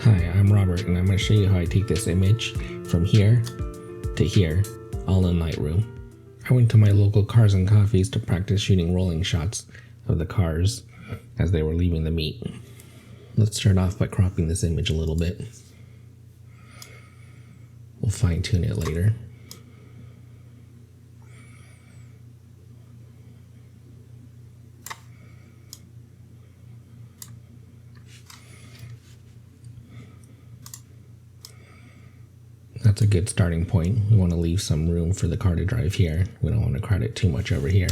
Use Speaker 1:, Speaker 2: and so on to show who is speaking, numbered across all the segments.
Speaker 1: Hi, I'm Robert and I'm going to show you how I take this image from here to here, all in Lightroom. I went to my local Cars and Coffees to practice shooting rolling shots of the cars as they were leaving the meet. Let's start off by cropping this image a little bit. We'll fine tune it later. That's a good starting point. We want to leave some room for the car to drive here. We don't want to crowd it too much over here.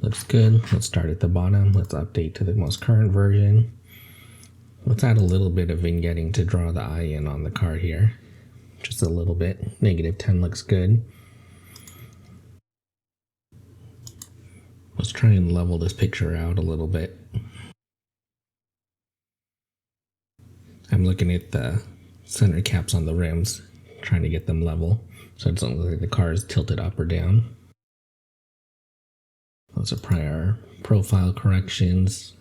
Speaker 1: Looks good. Let's start at the bottom. Let's update to the most current version. Let's add a little bit of vignetting to draw the eye in on the car here. Just a little bit. -10 looks good. Let's try and level this picture out a little bit. I'm looking at the center caps on the rims, trying to get them level so it doesn't look like the car is tilted up or down. Let's apply our profile corrections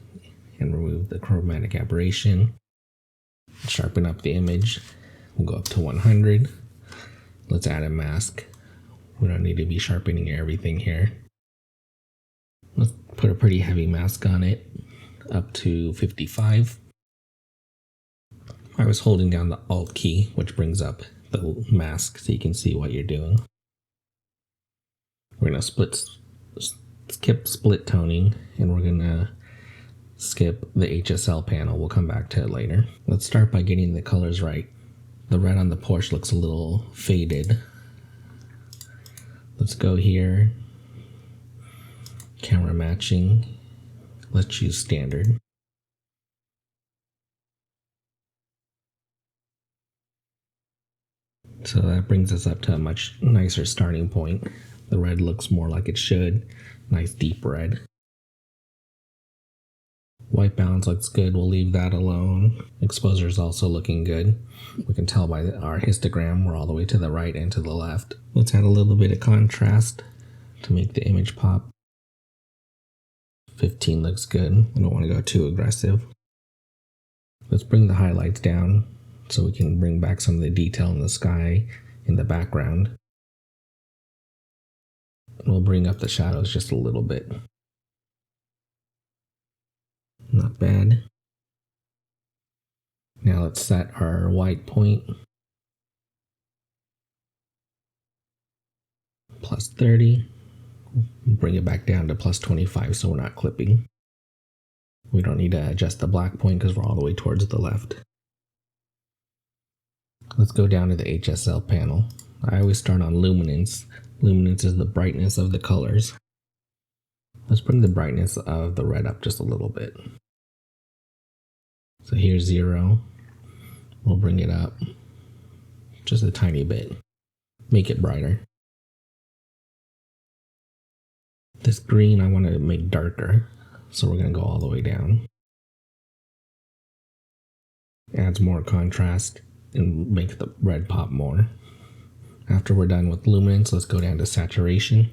Speaker 1: and remove the chromatic aberration. Sharpen up the image. We'll go up to 100. Let's add a mask. We don't need to be sharpening everything here. Let's put a pretty heavy mask on it, up to 55. I was holding down the Alt key, which brings up the mask so you can see what you're doing. We're going to skip split toning, and we're going to skip the HSL panel. We'll come back to it later. Let's start by getting the colors right. The red on the Porsche looks a little faded. Let's go here. Camera matching. Let's choose standard. So that brings us up to a much nicer starting point. The red looks more like it should. Nice deep red. White balance looks good. We'll leave that alone. Exposure is also looking good. We can tell by our histogram we're all the way to the right and to the left. Let's add a little bit of contrast to make the image pop. 15 looks good. We don't want to go too aggressive. Let's bring the highlights down so we can bring back some of the detail in the sky in the background. We'll bring up the shadows just a little bit. Not bad. Now let's set our white point. +30. Bring it back down to +25 so we're not clipping. We don't need to adjust the black point because we're all the way towards the left. Let's go down to the HSL panel. I always start on luminance. Luminance is the brightness of the colors. Let's bring the brightness of the red up just a little bit. So here's 0. We'll bring it up just a tiny bit. Make it brighter. This green I want to make darker, so we're going to go all the way down. Adds more contrast and make the red pop more. After we're done with luminance, let's go down to saturation.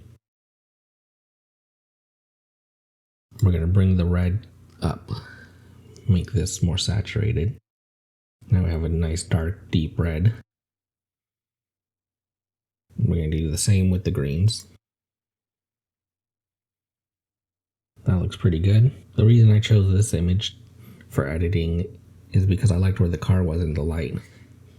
Speaker 1: We're going to bring the red up, make this more saturated. Now we have a nice dark deep red. We're going to do the same with the greens. That looks pretty good. The reason I chose this image for editing is because I liked where the car was in the light.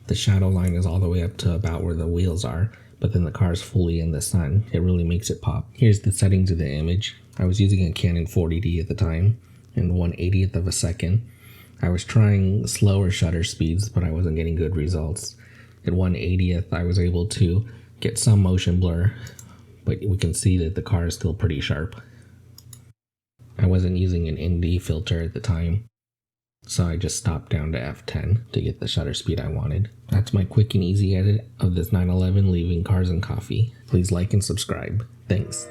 Speaker 1: The shadow line is all the way up to about where the wheels are, but then the car is fully in the sun. It really makes it pop. Here's the settings of the image. I was using a Canon 40D at the time, and 1/80th of a second. I was trying slower shutter speeds, but I wasn't getting good results. At 1/80th, I was able to get some motion blur, but we can see that the car is still pretty sharp. I wasn't using an ND filter at the time, so I just stopped down to f10 to get the shutter speed I wanted. That's my quick and easy edit of this 911 leaving Cars and Coffee. Please like and subscribe. Thanks.